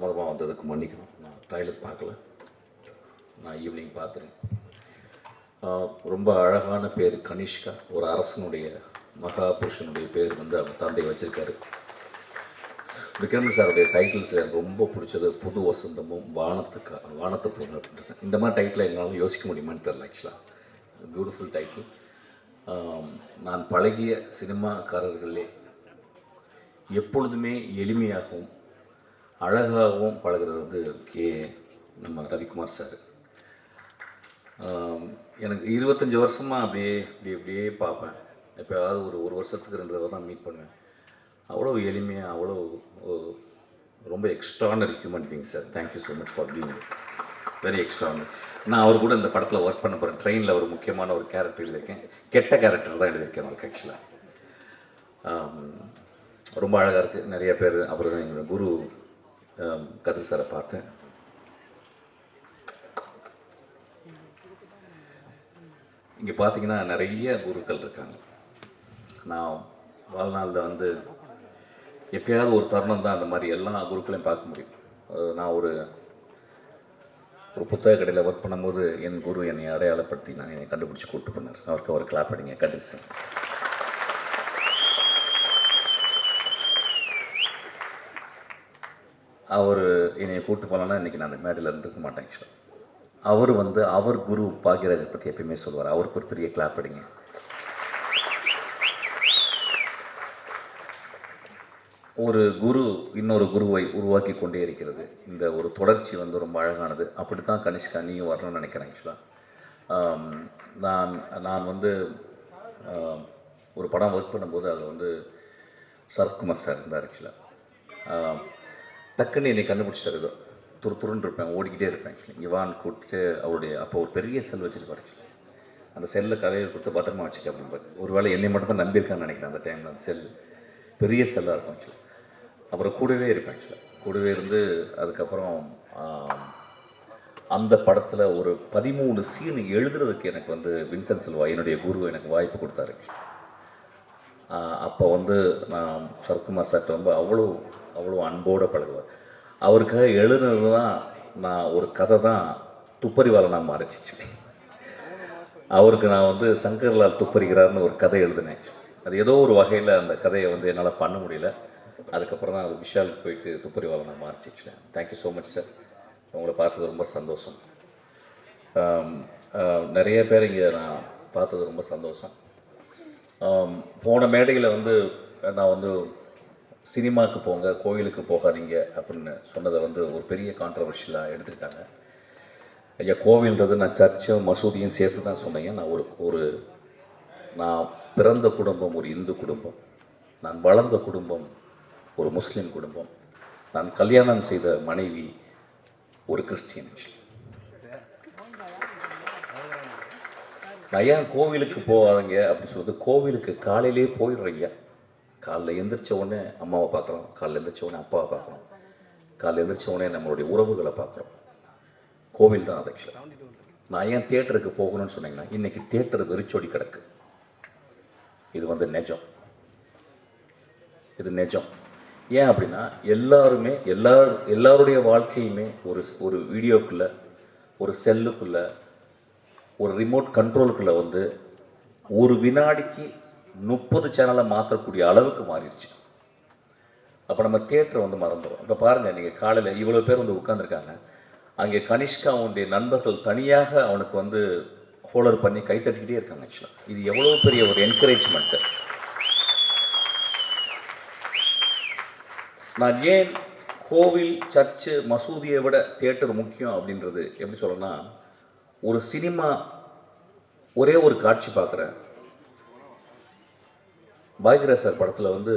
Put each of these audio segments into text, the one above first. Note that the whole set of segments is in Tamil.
மொதமாக வந்ததுக்கு மன்னிக்கணும். நான் ட்ரைலர் பார்க்கல, நான் ஈவினிங் பார்த்துறேன். ரொம்ப அழகான பேர் கனிஷ்கா. ஒரு அரசனுடைய மகாபுருஷனுடைய பேர் வந்து அவர் தந்தை வச்சுருக்காரு. விக்ரம் சாருடைய டைட்டில்ஸ் எனக்கு ரொம்ப பிடிச்சது புது வசந்தமும் வானத்து பொண்ணு அப்படின்றது. இந்த மாதிரி டைட்டில் எங்களால் யோசிக்க முடியுமான்னு தெரில. ஆக்சுவலாக பியூட்டிஃபுல் டைட்டில். நான் பழகிய சினிமாக்காரர்களே எப்பொழுதுமே எளிமையாகவும் அழகாகவும் பழகிறது வந்து நம்ம ரவிக்குமார் சார். எனக்கு 25 வருஷமாக அப்படியே பார்ப்பேன். எப்போயாவது ஒரு வருஷத்துக்கு 2 தடவை தான் மீட் பண்ணுவேன். அவ்வளோ எளிமையாக, அவ்வளோ ரொம்ப extraordinary human being sir. Thank you so much for being very extraordinary. நான் அவர் கூட இந்த படத்தில் ஒர்க் பண்ண போகிறேன். ட்ரெயினில் ஒரு முக்கியமான ஒரு கேரக்டர் எழுதியிருக்கேன். கெட்ட கேரக்டர் தான் எழுதியிருக்கேன் அவருக்கு. ஆக்சுவலாக ரொம்ப அழகாக இருக்குது. நிறைய பேர் அப்புறம் எங்களோட குரு கதிர் சாரை பார்த்தேன். இங்கே பார்த்தீங்கன்னா நிறைய குருக்கள் இருக்காங்க. நான் வாழ்நாளில் வந்து எப்பயாவது ஒரு தருணம் தான் அந்த மாதிரி எல்லா குருக்களையும் பார்க்க முடியும். நான் ஒரு புத்தக கடையில் ஒர்க் பண்ணும்போது என் குரு என்னை அடையாளப்படுத்தி என்னை கண்டுபிடிச்சி கூப்பிட்டு பண்ணார். அவருக்கு அவர் கிளாப் அடிங்க கதிர் சார். அவர் என்னை கூப்பிட்டு போனான்னா இன்றைக்கி நான் அந்த மேடையில் இருந்துருக்க மாட்டேன். ஆக்சுவலாக அவர் வந்து அவர் குரு பாக்யராஜை பற்றி எப்பயுமே சொல்லுவார். அவருக்கு ஒரு பெரிய கிளாப் அடிங்க. ஒரு குரு இன்னொரு குருவை உருவாக்கி கொண்டே இருக்கிறது. இந்த ஒரு தொடர்ச்சி வந்து ரொம்ப அழகானது. அப்படி தான் கனிஷ்கா நீயும் வரணும்னு நினைக்கிறேன். ஆக்சுவலாக நான் வந்து ஒரு படம் ஒர்க் பண்ணும்போது அதில் வந்து சரத்குமார் சார் இருந்தார். ஆக்சுவலாக டக்குன்னு என்னை கண்டுபிடிச்சார். ஏதோ துருன்னு இருப்பேன், ஓடிக்கிட்டே இருப்பேன். ஆக்சுவலி இவான் கூப்பிட்டு அவருடைய அப்போ ஒரு பெரிய செல் வச்சுருப்பார். ஆக்சுவலி அந்த செல்லில் கதையில் கொடுத்து பத்திரமா வச்சுக்க அப்படின்பார். ஒரு வேளை என்னை மட்டும் தான் நம்பியிருக்கான்னு நினைக்கிறேன். அந்த டைமில் அந்த செல் பெரிய செல்லாக இருக்கும். ஆக்சுவலி அப்புறம் கூடவே இருப்பேன். ஆக்சுவலாக கூடவே இருந்து அதுக்கப்புறம் அந்த படத்தில் ஒரு 13 சீன் எழுதுறதுக்கு எனக்கு வந்து வின்சென்ட் செல்வா என்னுடைய குரு எனக்கு வாய்ப்பு கொடுத்தாரு. அப்போ வந்து நான் சரத்குமார் சார்ட்ட ரொம்ப அவ்வளோ அன்போடு பழகுவார். அவருக்காக எழுதுனது தான் நான் ஒரு கதை தான் துப்பறிவாளனாக மாறிச்சு. அவருக்கு நான் வந்து சங்கர்லால் துப்பறிகிறார்னு ஒரு கதை எழுதினேன். அது ஏதோ ஒரு வகையில் அந்த கதையை வந்து என்னால் பண்ண முடியல. அதுக்கப்புறம் தான் அது விஷாலுக்கு போயிட்டு துப்பறிவாளனாக மாறிச்சு. Thank you so much sir. உங்களை பார்த்தது ரொம்ப சந்தோஷம். நிறைய பேர் இங்கே நான் பார்த்தது ரொம்ப சந்தோஷம். போன மேடையில் வந்து நான் வந்து சினிமாவுக்கு போங்க, கோயிலுக்கு போகாதீங்க அப்படின்னு சொன்னதை வந்து ஒரு பெரிய கான்ட்ரவர்ஷியலாக எடுத்துக்கிட்டாங்க. ஐயா, கோவில்ன்றது நான் சர்ச்சும் மசூதியும் சேர்த்து தான் சொன்னேன். நான் நான் பிறந்த குடும்பம் ஒரு இந்து குடும்பம், நான் வளர்ந்த குடும்பம் ஒரு முஸ்லீம் குடும்பம், நான் கல்யாணம் செய்த மனைவி ஒரு கிறிஸ்டியன். நான் ஏன் கோவிலுக்கு போகாதீங்க அப்படின்னு சொல்லிட்டு, கோவிலுக்கு காலையிலே போயிடுறீங்க. காலைல எழுந்திரிச்ச உடனே அம்மாவை பார்க்குறோம், காலைல எழுந்திரிச்ச உடனே அப்பாவை பார்க்குறோம், காலைல எழுந்திரிச்ச உடனே நம்மளுடைய உறவுகளை பார்க்குறோம். கோவில் தான் அது. ஆக்சுவலாக நான் ஏன் தியேட்டருக்கு போகணும்னு சொன்னீங்கன்னா, இன்றைக்கி தியேட்டர் வெறிச்சோடி கிடக்கு. இது வந்து நிஜம். இது நிஜம். ஏன் அப்படின்னா எல்லாருடைய வாழ்க்கையுமே ஒரு வீடியோக்குள்ளே, ஒரு செல்லுக்குள்ளே, ஒரு ரிமோட் கண்ட்ரோலுக்குள்ளே வந்து ஒரு வினாடிக்கு 30 சேனலை மாற்றக்கூடிய அளவுக்கு மாறிடுச்சு. அப்போ நம்ம தியேட்டரை வந்து மறந்துடும். இப்போ பாருங்கள், நீங்கள் காலையில் இவ்வளோ பேர் வந்து உட்காந்துருக்காங்க. அங்கே கனிஷ்கா அவனுடைய நண்பர்கள் தனியாக அவனுக்கு வந்து ஹோல்டர் பண்ணி கைத்தட்டிக்கிட்டே இருக்காங்க. ஆக்சுவலாக இது எவ்வளோ பெரிய ஒரு என்கரேஜ்மெண்ட்டு. நான் ஏன் கோவில், சர்ச்சு, மசூதியை விட தியேட்டர் முக்கியம் அப்படின்றது எப்படி சொல்லணும்னா, ஒரு சினிமா ஒரே ஒரு காட்சி பார்க்குறேன். பாக்யராஜ் சார் படத்தில் வந்து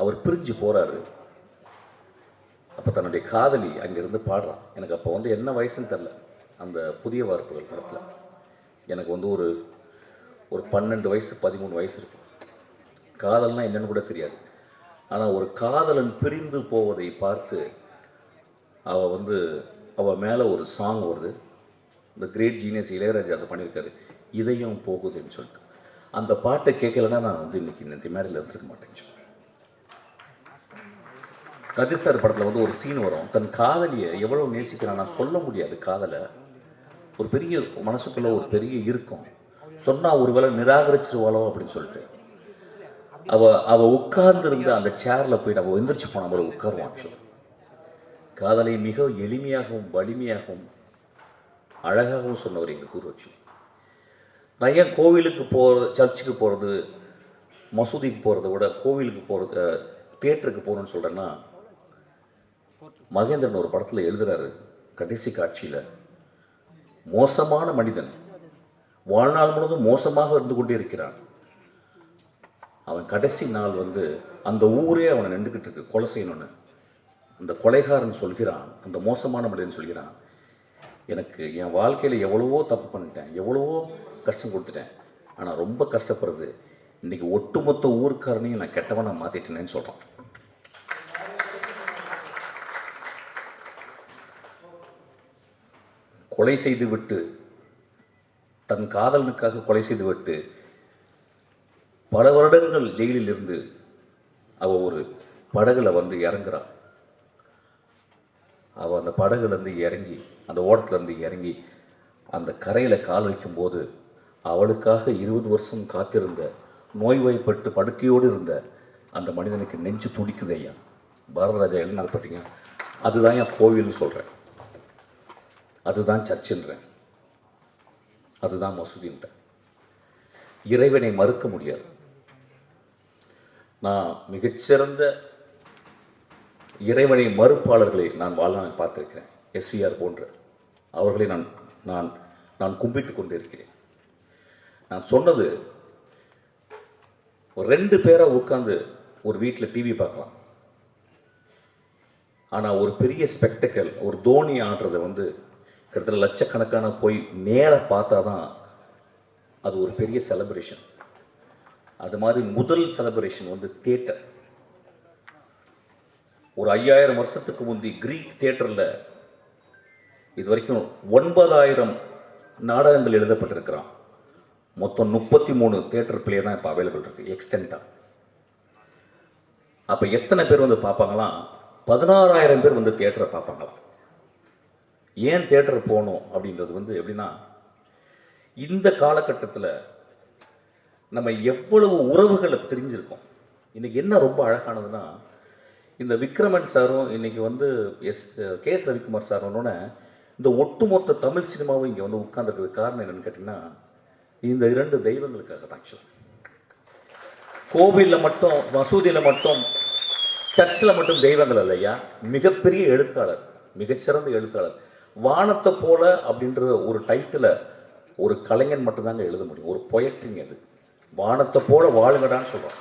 அவர் பிரிஞ்சு போகிறாரு. அப்போ தன்னுடைய காதலி அங்கேருந்து பாடுறான். எனக்கு அப்போ வந்து என்ன வயசுன்னு தெரில. அந்த புதிய வார்ப்புகள் படத்தில் எனக்கு வந்து ஒரு 12 வயசு 13 வயசு இருக்கும். காதல்னால் என்னென்னு கூட தெரியாது. ஆனால் ஒரு காதலன் பிரிந்து போவதை பார்த்து அவள் மேலே ஒரு சாங் வருது. இந்த கிரேட் ஜீனியஸ் இளையராஜா அதை பண்ணியிருக்காரு, இதயம் போகுதுன்னு சொல்லிட்டு. அந்த பாட்டை கேட்கலன்னா நான் வந்து இன்றைக்கி இந்த மேடையில் இருந்துருக்க மாட்டேன். கதிர் சார் படத்தில் வந்து ஒரு சீன் வரும், தன் காதலியை எவ்வளோ நேசிக்கிறான் நான் சொல்ல முடியாது. காதலை ஒரு பெரிய மனசுக்குள்ள ஒரு பெரிய இருக்கும், சொன்னால் ஒருவேளை நிராகரிச்சிருவாளோ அப்படின்னு சொல்லிட்டு அவள் உட்கார்ந்துருந்த அந்த சேரில் போயிட்டு அவள் எந்திரிச்சு போன அவளை உட்காருவான். காதலை மிக எளிமையாகவும் வலிமையாகவும் அழகாகவும் சொன்னவர் எங்கள் குருவட்சி. நான் ஏன் கோவிலுக்கு சர்ச்சுக்கு போகிறது, மசூதிக்கு போகிறத விட கோவிலுக்கு போகிறது, தியேட்டருக்கு போகணுன்னு சொல்கிறேன்னா, மகேந்திரன் ஒரு படத்தில் எழுதுகிறாரு, கடைசி காட்சியில் மோசமான மனிதன் வாழ்நாள் முழுவதும் மோசமாக இருந்து கொண்டே இருக்கிறான். அவன் கடைசி நாள் வந்து அந்த ஊரே அவனை நின்றுக்கிட்டு இருக்கு கொலை செய்யணும்னு. அந்த கொலைகாரன் சொல்கிறான், அந்த மோசமான மனிதன் சொல்கிறான், எனக்கு என் வாழ்க்கையில் எவ்வளவோ தப்பு பண்ணிட்டேன், எவ்வளவோ கஷ்டம் கொடுத்துட்டேன், ஆனால் ரொம்ப கஷ்டப்படுறது இன்றைக்கி ஒட்டுமொத்த ஊருக்காரனையும் நான் கெட்டவனை மாற்றிட்டேனேன்னு சொல்கிறான். கொலை செய்து விட்டு, தன் காதலனுக்காக கொலை செய்து விட்டு பல வருடங்கள் ஜெயிலில் இருந்து அவள் ஒரு படகுல வந்து இறங்குறான். அவள் அந்த படகுலேருந்து இறங்கி, அந்த ஓடத்துலேருந்து இறங்கி அந்த கரையில் கால் வைக்கும்போது அவளுக்காக 20 வருஷம் காத்திருந்த, நோய்வாய்ப்பட்டு படுக்கையோடு இருந்த அந்த மனிதனுக்கு நெஞ்சு துடிக்குது. ஐயா பாரதராஜா எழுதினார் பார்த்தீங்க, அதுதான் என் கோவில்னு சொல்கிறேன், அதுதான் சர்ச்சுன்றேன், அதுதான் மசூதின்றேன். இறைவனை மறுக்க முடியாது. நான் மிகச்சிறந்த இறைவனை மறுப்பாளர்களை நான் வாழ்நாள் பார்த்திருக்கிறேன். எஸ்விஆர் போன்ற அவர்களை நான் நான் நான் கும்பிட்டு கொண்டு இருக்கிறேன். நான் சொன்னது, ஒரு 2 பேரை உட்காந்து ஒரு வீட்டில் டிவி பார்க்கலாம், ஆனால் ஒரு பெரிய ஸ்பெக்டக்கல், ஒரு தோனி ஆடுறதை வந்து கிட்டத்தட்ட லட்சக்கணக்கான போய் நேராக பார்த்தா தான் அது ஒரு பெரிய செலிப்ரேஷன். அது மாதிரி முதல் செலிப்ரேஷன் வந்து தியேட்டர். ஒரு 5000 வருஷத்துக்கு முந்தி கிரீக் தியேட்டரில் இது வரைக்கும் 9000 நாடகங்கள் எழுதப்பட்டிருக்கிறான். மொத்தம் 33 தியேட்டர் பிளே தான் இப்போ அவைலபிள் இருக்குது எக்ஸ்டென்ட்டாக. அப்போ எத்தனை பேர் வந்து பார்ப்பாங்களாம்? 16000 பேர் வந்து தியேட்டரை பார்ப்பாங்களாம். ஏன் தியேட்டர் போகணும் அப்படின்றது வந்து எப்படின்னா, இந்த காலகட்டத்தில் நம்ம எவ்வளவு உறவுகளை தெரிஞ்சிருக்கோம். இன்றைக்கி என்ன ரொம்ப அழகானதுன்னா, இந்த விக்ரமன் சாரும் இன்றைக்கி வந்து கே.எஸ். ரவிக்குமார் சாரோன்னொன்னே இந்த ஒட்டுமொத்த தமிழ் சினிமாவும் இங்கே வந்து உட்கார்ந்துருக்கிறது காரணம் என்னென்னு கேட்டிங்கன்னா, இந்த 2 தெய்வங்களுக்காக தான். ஆக்சுவலாக கோவிலில் மட்டும், மசூதியில் மட்டும், சர்ச்சில் மட்டும் தெய்வங்கள் இல்லையா, மிகப்பெரிய எழுத்தாளர், மிகச்சிறந்த எழுத்தாளர். வானத்தை போல அப்படின்ற ஒரு டைட்டில் ஒரு கலைஞன் மட்டும்தாங்க எழுத முடியும். ஒரு பொயட்ரிங்க அது. வானத்தை போல வாழுங்கடான்னு சொல்கிறோம்.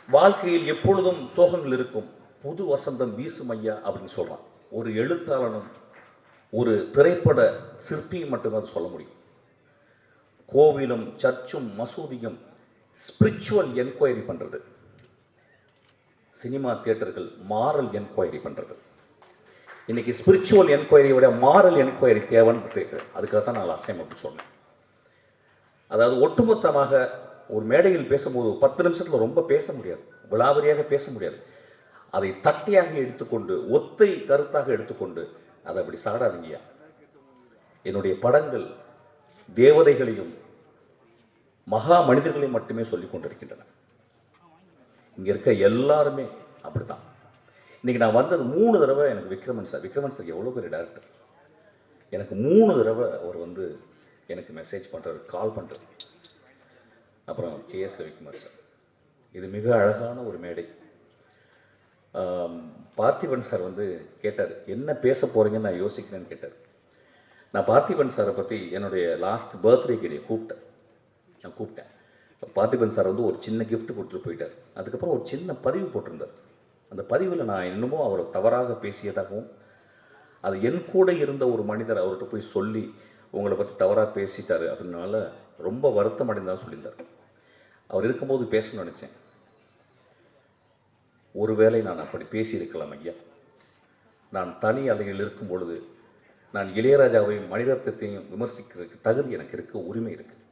வாழ்க்கையில் எப்பொழுதும் சோகங்கள் இருக்கும், புது வசந்தம் வீசும் ஐயா அப்படின்னு சொல்கிறான். ஒரு எழுத்தாளனும் ஒரு திரைப்பட சிற்பியும் மட்டும்தான் சொல்ல முடியும். கோவிலும் சர்ச்சும் மசூதியும் ஸ்பிரிச்சுவல் என்கொயரி பண்ணுறது, சினிமா தியேட்டர்கள் மாரல் என்கொயரி பண்ணுறது. இன்றைக்கி ஸ்பிரிச்சுவல் என்கொயரியை விட மாரல் என்கொயரி தேவைன்னு கேட்குறேன். அதுக்காக தான் நான் லாஸ்ட் டைம் அப்படி சொன்னேன். அதாவது ஒட்டுமொத்தமாக ஒரு மேடையில் பேசும்போது 10 நிமிஷத்தில் ரொம்ப பேச முடியாது, விலாவரியாக பேச முடியாது. அதை தட்டையாக எடுத்துக்கொண்டு, ஒத்தை கருத்தாக எடுத்துக்கொண்டு அதை அப்படி சாடாதீங்கயா. என்னுடைய படங்கள் தேவதைகளையும் மகா மனிதர்களையும் மட்டுமே சொல்லிக் கொண்டிருக்கின்றன. இங்கே இருக்க எல்லாருமே அப்படித்தான். இன்றைக்கி நான் வந்தது 3 தடவை எனக்கு விக்ரமன் சார் எவ்வளோ பெரிய டேரக்டர், எனக்கு 3 தடவை அவர் வந்து எனக்கு மெசேஜ் பண்ணுறாரு, கால் பண்ணுறாரு. அப்புறம் கே.எஸ். ரவிக்குமார் சார், இது மிக அழகான ஒரு மேடை. பார்த்திபன் சார் வந்து கேட்டார், என்ன பேச போகிறீங்கன்னு நான் யோசிக்கிறேன்னு கேட்டார். நான் பார்த்திபன் சாரை பற்றி என்னுடைய லாஸ்ட் பர்த்டேக்கு நான் கூப்பிட்டேன். பார்த்திபன் சார் வந்து ஒரு சின்ன கிஃப்ட் கொடுத்துட்டு போயிட்டார். அதுக்கப்புறம் ஒரு சின்ன பதிவு போட்டிருந்தார். அந்த பதிவில் நான் இன்னமும் அவரை தவறாக பேசியதாகவும், அது என் கூட இருந்த ஒரு மனிதர் அவர்கிட்ட போய் சொல்லி உங்களை பற்றி தவறாக பேசிட்டாரு அப்படின்னால ரொம்ப வருத்தம் அடைந்தாலும் சொல்லியிருந்தார். அவர் இருக்கும்போது பேசணும்னு நினச்சேன். ஒருவேளை நான் அப்படி பேசியிருக்கலாம் ஐயா. நான் தனி அலையில் இருக்கும் பொழுது நான் இளையராஜாவையும் மணிரத்னத்தையும் விமர்சிக்கிறதுக்கு தகுதி எனக்கு இருக்க, உரிமை இருக்குது.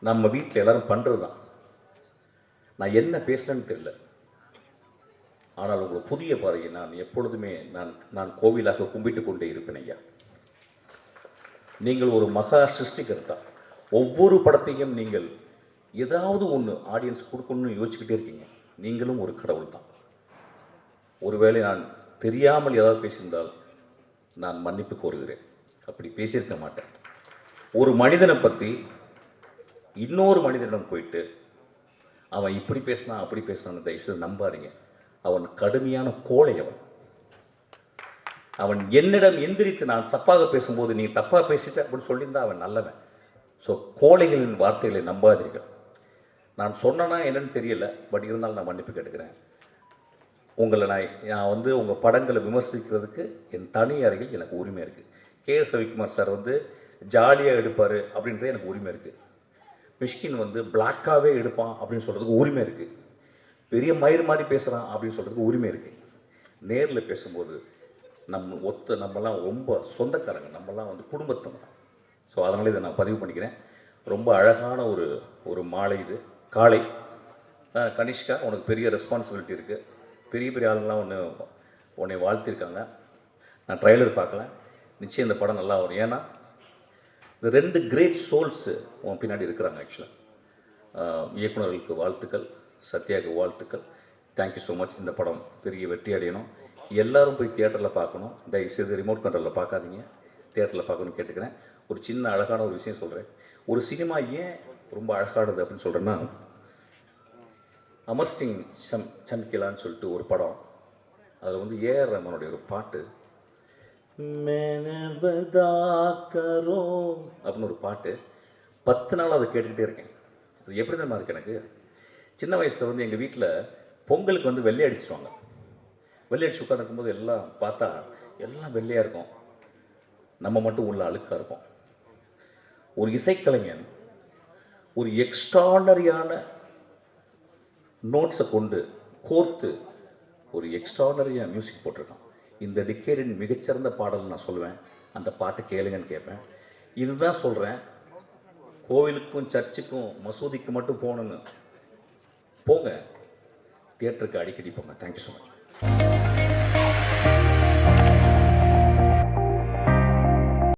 நம்ம வீட்டில் எல்லாரும் பண்ணுறது தான். நான் என்ன பேசுகிறேன்னு தெரியல. ஆனால் உங்கள் புதிய பாதையை நான் எப்பொழுதுமே நான் கோவிலாக கும்பிட்டு கொண்டே இருப்பேன் ஐயா. நீங்கள் ஒரு மகா சிருஷ்டிகர்த்தா. ஒவ்வொரு படத்தையும் நீங்கள் ஏதாவது ஒன்று ஆடியன்ஸ் கொடுக்கணும்னு யோசிச்சுக்கிட்டே இருக்கீங்க. நீங்களும் ஒரு கடவுள் தான். ஒருவேளை நான் தெரியாமல் ஏதாவது பேசியிருந்தால் நான் மன்னிப்பு கோருகிறேன். அப்படி பேசியிருக்க மாட்டேன். ஒரு மனிதனை பற்றி இன்னொரு மனிதனிடம் போயிட்டு அவன் இப்படி பேசினான் அப்படி பேசினான்னு தயவுசெய்து நம்பாதீங்க. அவன் கடுமையான கோழை. அவன் என்னிடம் எந்திரித்து நான் தப்பாக பேசும்போது நீ தப்பாக பேசிட்ட அப்படின்னு சொல்லியிருந்தா அவன் நல்லவன். ஸோ கோழைகளின் வார்த்தைகளை நம்பாதீர்கள். நான் சொன்னேன்னா என்னன்னு தெரியல, பட் இருந்தாலும் நான் மன்னிப்பு கேட்டுக்கிறேன். உங்களை நான் வந்து உங்கள் படங்களை விமர்சிக்கிறதுக்கு என் தனி அறையில் எனக்கு உரிமை இருக்குது. கே.எஸ். ரவிக்குமார் சார் வந்து ஜாலியாக எடுப்பார் அப்படின்றது எனக்கு உரிமை இருக்குது. மிஷ்கின் வந்து பிளாக்காகவே எடுப்பான் அப்படின்னு சொல்கிறதுக்கு உரிமை இருக்குது. பெரிய மயிர் மாதிரி பேசுகிறான் அப்படின்னு சொல்கிறதுக்கு உரிமை இருக்குது. நேரில் பேசும்போது நம்மலாம் ரொம்ப சொந்தக்காரங்க, நம்மலாம் வந்து குடும்பத்தவங்க. ஸோ அதனால் இதை நான் பதிவு பண்ணிக்கிறேன். ரொம்ப அழகான ஒரு மாலை இது, காலை. கனிஷ்கா, உனக்கு பெரிய ரெஸ்பான்சிபிலிட்டி இருக்குது. பெரிய பெரிய ஆளுங்களாம் உன்னை வாழ்த்திருக்காங்க. நான் ட்ரைலர் பார்க்கல, நிச்சயம் இந்த படம் நல்லா வரும். ஏன்னா இந்த 2 கிரேட் சோல்ஸு உன் பின்னாடி இருக்கிறாங்க. ஆக்சுவலாக இயக்குநர்களுக்கு வாழ்த்துக்கள், சத்யாவுக்கு வாழ்த்துக்கள். Thank you so much. இந்த படம் பெரிய வெற்றி அடையணும். எல்லோரும் போய் தியேட்டரில் பார்க்கணும். தயவுசெய்து ரிமோட் கண்ட்ரோலில் பார்க்காதீங்க, தியேட்டரில் பார்க்கணும்னு கேட்டுக்கிறேன். ஒரு சின்ன அழகான ஒரு விஷயம் சொல்கிறேன். ஒரு சினிமா ஏன் ரொம்ப அழகானது அப்படின்னு சொல்கிறேன்னா, அமர் சிங் சம்கிலான்னு சொல்லிட்டு ஒரு படம், அதில் வந்து ஏஆர் ரஹ்மானுடைய ஒரு பாட்டு, அப்படின்னு ஒரு பாட்டு 10 நாள் அதை கேட்டுக்கிட்டே இருக்கேன். அது எப்படி தான் இருக்கு. எனக்கு சின்ன வயசில் வந்து எங்கள் வீட்டில் பொங்கலுக்கு வந்து வெள்ளை அடிச்சிருவாங்க. வெள்ளை அடிச்சு உட்காந்துருக்கும்போது எல்லாம் பார்த்தா எல்லாம் வெள்ளையாக இருக்கும், நம்ம மட்டும் உள்ள அழுக்காக இருக்கும். ஒரு இசைக்கலைஞன் ஒரு எக்ஸ்ட்ரானரியான நோட்ஸை கொண்டு கோர்த்து ஒரு எக்ஸ்ட்ரானரியாக மியூசிக் போட்டிருக்கான். இந்த டிக்கேடின் மிகச்சிறந்த பாடல் நான் சொல்லுவேன். அந்த பாட்டு கேளுங்கன்னு கேட்பேன். இதுதான் சொல்கிறேன், கோவிலுக்கும் சர்ச்சுக்கும் மசூதிக்கு மட்டும் போகணுன்னு போங்க, தியேட்டருக்கு அடிக்கடி போங்க. Thank you so much.